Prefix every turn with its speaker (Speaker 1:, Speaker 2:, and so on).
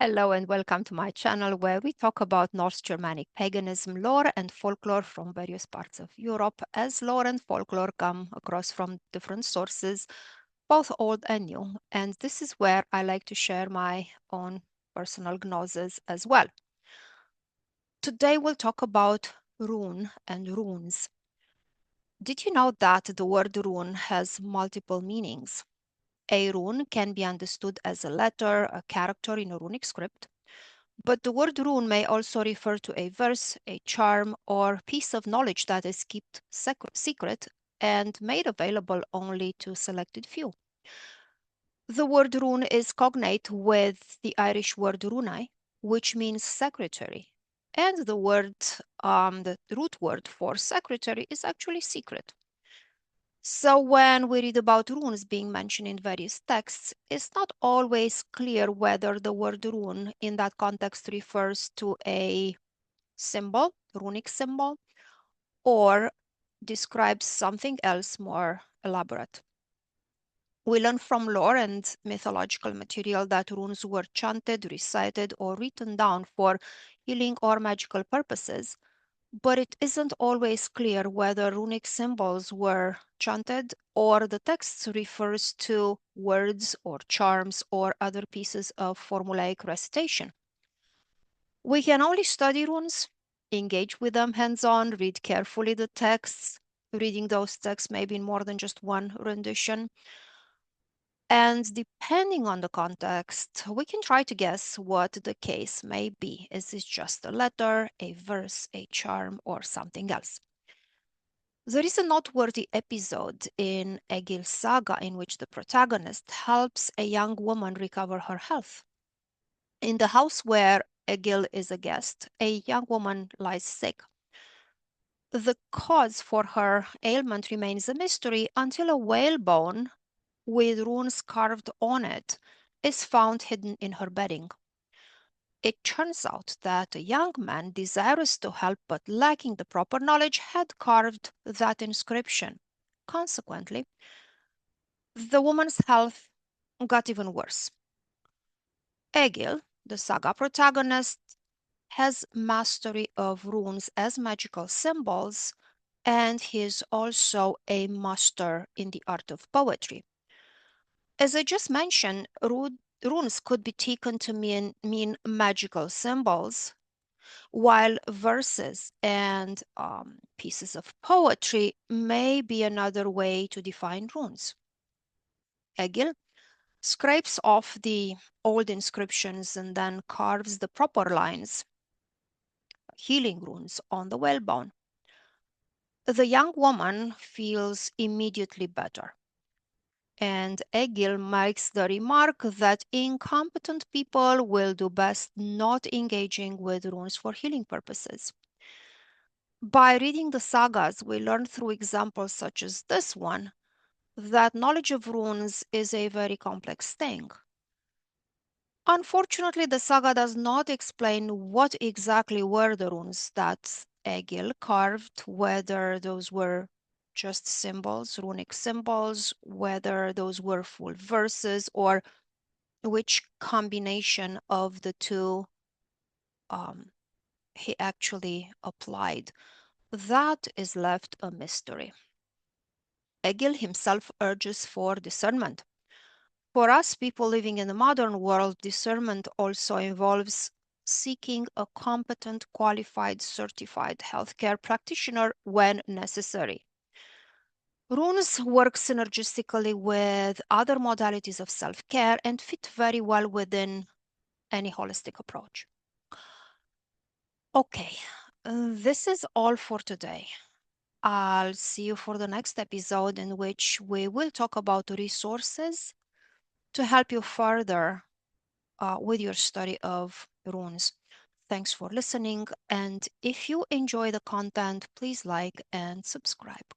Speaker 1: Hello and welcome to my channel where we talk about North Germanic paganism, lore and folklore from various parts of Europe, as lore and folklore come across from different sources, both old and new. And this is where I like to share my own personal gnosis as well. Today we'll talk about rune and runes. Did you know that the word rune has multiple meanings? A rune can be understood as a letter, a character in a runic script. But the word rune may also refer to a verse, a charm, or piece of knowledge that is kept secret and made available only to selected few. The word rune is cognate with the Irish word runai, which means secretary. And the root word for secretary is actually secret. So when we read about runes being mentioned in various texts, it's not always clear whether the word rune in that context refers to a symbol, runic symbol, or describes something else more elaborate. We learn from lore and mythological material that runes were chanted, recited, or written down for healing or magical purposes, but it isn't always clear whether runic symbols were chanted or the text refers to words or charms or other pieces of formulaic recitation. We can only study runes, engage with them hands-on, read carefully the texts. Reading those texts maybe in more than just one rendition. And depending on the context, we can try to guess what the case may be. Is it just a letter, a verse, a charm, or something else? There is a noteworthy episode in Egil's saga in which the protagonist helps a young woman recover her health. In the house where Egil is a guest, a young woman lies sick. The cause for her ailment remains a mystery until a whalebone with runes carved on it is found hidden in her bedding. It turns out that a young man desirous to help but lacking the proper knowledge had carved that inscription. Consequently, the woman's health got even worse. Egil, the saga protagonist, has mastery of runes as magical symbols, and he is also a master in the art of poetry. As I just mentioned, runes could be taken to mean magical symbols, while verses and pieces of poetry may be another way to define runes. Egil scrapes off the old inscriptions and then carves the proper lines, healing runes, on the whalebone. The young woman feels immediately better. And Egil makes the remark that incompetent people will do best not engaging with runes for healing purposes. By reading the sagas, we learn through examples such as this one that knowledge of runes is a very complex thing. Unfortunately, the saga does not explain what exactly were the runes that Egil carved, whether those were just symbols, runic symbols, whether those were full verses, or which combination of the two he actually applied. That is left a mystery. Egil himself urges for discernment. For us people living in the modern world, discernment also involves seeking a competent, qualified, certified healthcare practitioner when necessary. Runes work synergistically with other modalities of self-care and fit very well within any holistic approach. Okay, this is all for today. I'll see you for the next episode in which we will talk about resources to help you further with your study of runes. Thanks for listening, and if you enjoy the content, please like and subscribe.